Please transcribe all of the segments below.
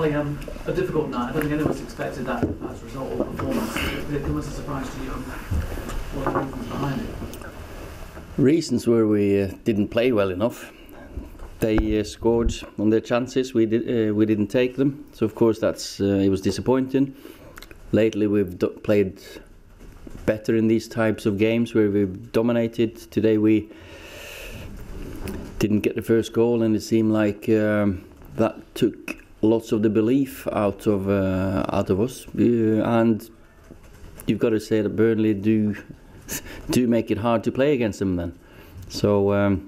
Ollie, a difficult night. I don't think any of us expected that as a result of the performance. Did it come as a surprise to you? What are the reasons behind it? Reasons were we didn't play well enough. They scored on their chances. We didn't take them. So of course it was disappointing. Lately we've played better in these types of games where we've dominated. Today we didn't get the first goal, and it seemed like that took lots of the belief out of us. And you've got to say that Burnley do make it hard to play against them then. So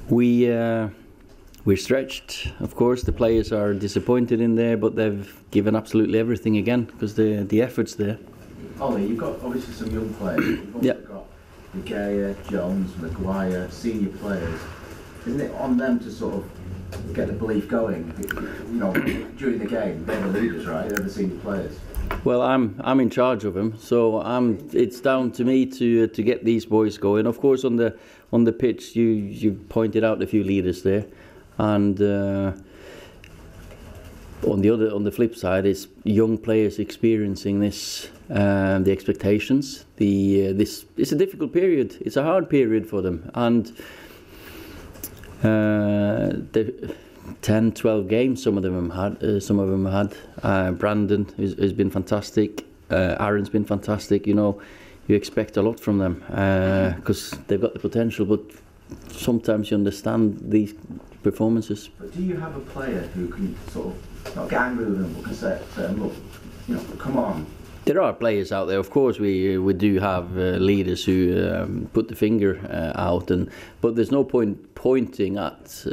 we're stretched. Of course, the players are disappointed in there, but they've given absolutely everything again because the effort's there. Ollie, you've got obviously some young players. You've also got De Gea, Jones, Maguire, senior players. Isn't it on them to sort of get the belief going? You know, during the game, they're the leaders, right? They're the senior players. Well, I'm in charge of them, so it's down to me to get these boys going. Of course, on the pitch, you pointed out a few leaders there, and on the flip side, it's young players experiencing this, the expectations. It's a difficult period. It's a hard period for them, and 10, 12 games some of them had. Brandon has been fantastic. Aaron's been fantastic. You know, you expect a lot from them because they've got the potential, but sometimes you understand these performances. But do you have a player who can sort of not get angry with them, but can say look, you know, come on? There are players out there, of course. We do have leaders who put the finger out, but there's no point pointing at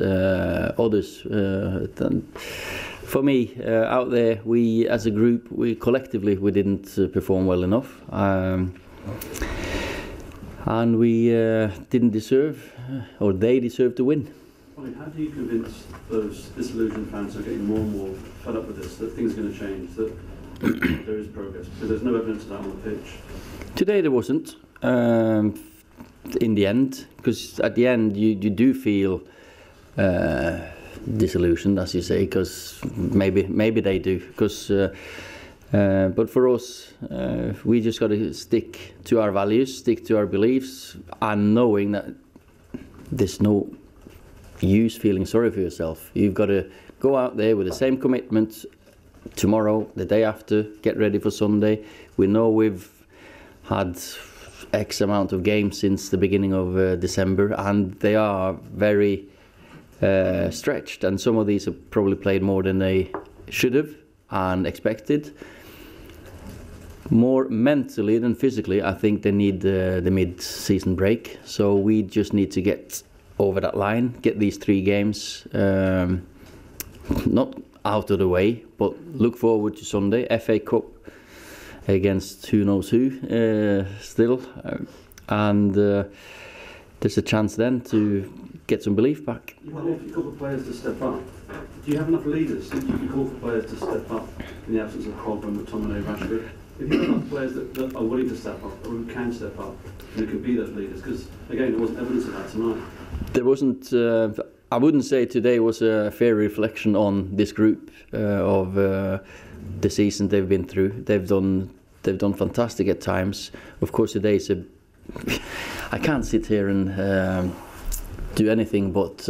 others. For me, out there, we as a group, collectively didn't perform well enough, and we didn't deserve, or they deserve to win. Ollie, how do you convince those disillusioned fans who are getting more and more fed up with this that things are going to change, that there is progress? Because there's no evidence of that on the pitch. Today there wasn't, in the end, because at the end you do feel disillusioned, as you say, because maybe they do, because but for us, we just got to stick to our values, stick to our beliefs, and knowing that there's no use feeling sorry for yourself. You've got to go out there with the same commitment tomorrow, the day after, get ready for Sunday. We know we've had X amount of games since the beginning of December, and they are very stretched, and some of these have probably played more than they should have and expected. More mentally than physically, I think they need the mid-season break. So we just need to get over that line, get these 3 games not out of the way, but look forward to Sunday, FA Cup against who knows who still, and there's a chance then to get some belief back. You want a couple of players to step up. Do you have enough leaders? Do you can call for players to step up in the absence of Pogba, McTominay, Rashford? If you have enough players that are willing to step up, or who can step up, who can be those leaders, because again, there wasn't evidence of that tonight. There wasn't. I wouldn't say today was a fair reflection on this group of the season they've been through. They've done fantastic at times. Of course, today is a. I can't sit here and do anything but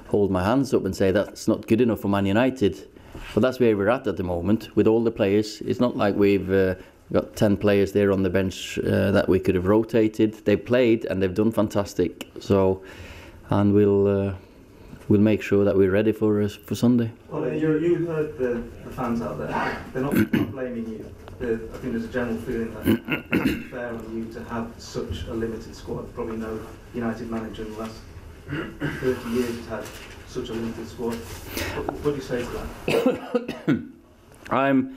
hold my hands up and say that's not good enough for Man United. But that's where we're at the moment with all the players. It's not like we've got 10 players there on the bench that we could have rotated. They played and they've done fantastic. So, and we'll make sure that we're ready for Sunday. Well, you heard the fans out there. They're not blaming you. I think there's a general feeling that it's fair on you to have such a limited squad. Probably no United manager in the last 30 years has had such a limited squad. What do you say to that?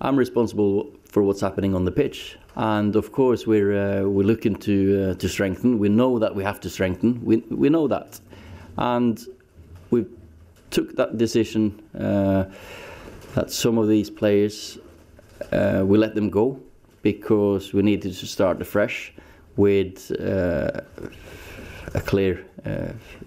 I'm responsible for what's happening on the pitch, and of course we're looking to strengthen. We know that we have to strengthen. We know that, and we took that decision that some of these players we let them go because we needed to start afresh with a clear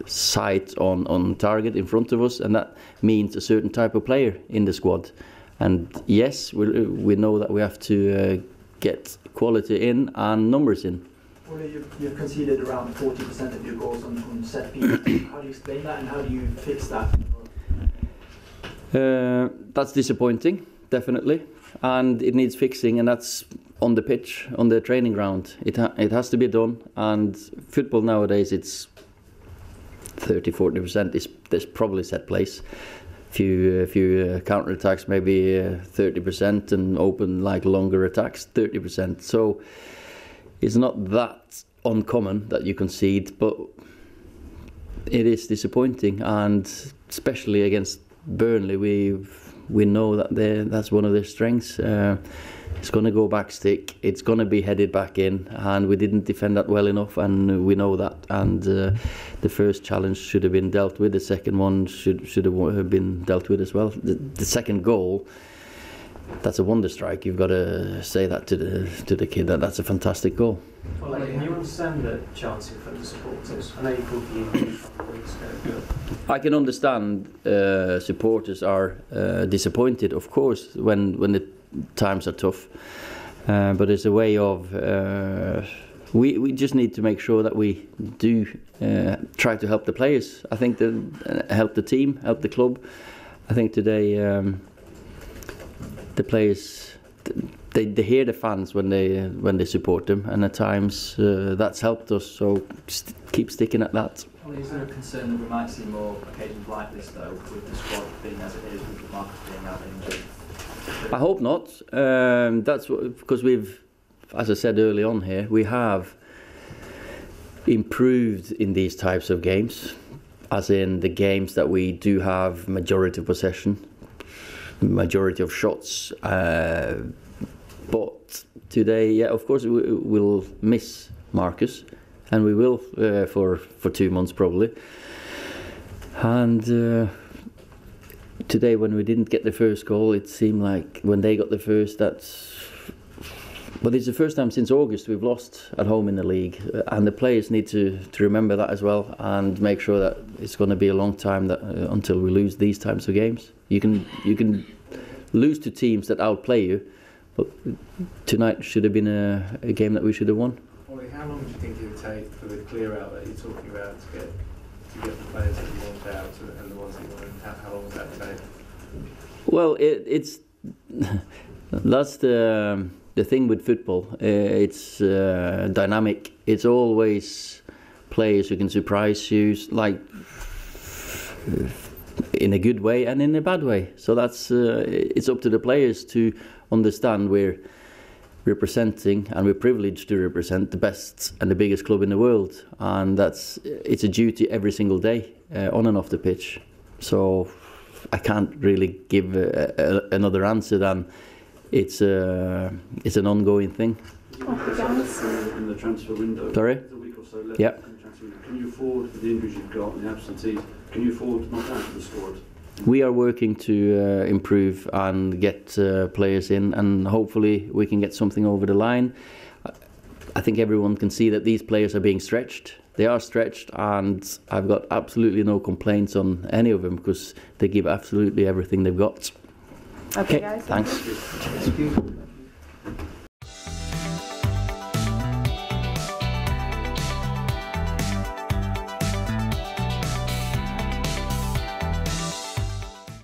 sight on target in front of us, and that means a certain type of player in the squad. And yes, we know that we have to get quality in and numbers in. Well, you've conceded around 40% of your goals on set pieces. How do you explain that, and how do you fix that? That's disappointing, definitely, and it needs fixing, and that's on the pitch, on the training ground. It has to be done, and football nowadays, it's 30-40%. There's probably set plays. Few counter attacks, maybe 30%, and open like longer attacks 30%. So it's not that uncommon that you concede, but it is disappointing, and especially against Burnley, we know that that's one of their strengths. It's going to go back stick, it's going to be headed back in, and we didn't defend that well enough, and we know that. And the first challenge should have been dealt with, the second one should have been dealt with as well. The second goal, that's a wonder strike. You've got to say that to the kid, that's a fantastic goal. Well, can you understand the chanting from the supporters? I know you called the English a couple of weeks ago. I can understand supporters are disappointed, of course, when the times are tough, but there's a way of we just need to make sure that we do try to help the players. I think help the team, help the club. I think today the players they hear the fans when they support them, and at times that's helped us. So keep sticking at that. Well, is there a concern that we might see more occasions like this, though, with the squad being as it is, with Marcus being out injured? I hope not. That's because as I said early on here, we have improved in these types of games, as in the games that we do have majority of possession, majority of shots. But today, yeah, of course, we'll miss Marcus, and we will for 2 months probably. And today, when we didn't get the first goal, it seemed like when they got the first, but it's the first time since August we've lost at home in the league, and the players need to remember that as well, and make sure that it's going to be a long time that until we lose these types of games. You can lose to teams that outplay you, but tonight should have been a game that we should have won. Ollie, how long do you think it would take for the clear out that you're talking about to get the players that you want out and the ones that you want? How long would that take? Well, it's that's the thing with football. It's dynamic. It's always players who can surprise you, like in a good way and in a bad way. So that's it's up to the players to understand we're representing, and we're privileged to represent the best and the biggest club in the world, and it's a duty every single day, on and off the pitch. So I can't really give another answer than it's an ongoing thing. In the transfer window, sorry? there's a week or so left. Yeah. In the transfer window. Can you afford, with the injuries you've got and the absentees, can you afford not to add to the squad? We are working to improve and get players in, and hopefully we can get something over the line. I think everyone can see that these players are being stretched. They are stretched, and I've got absolutely no complaints on any of them because they give absolutely everything they've got. Okay, guys. Thanks. Excuse me.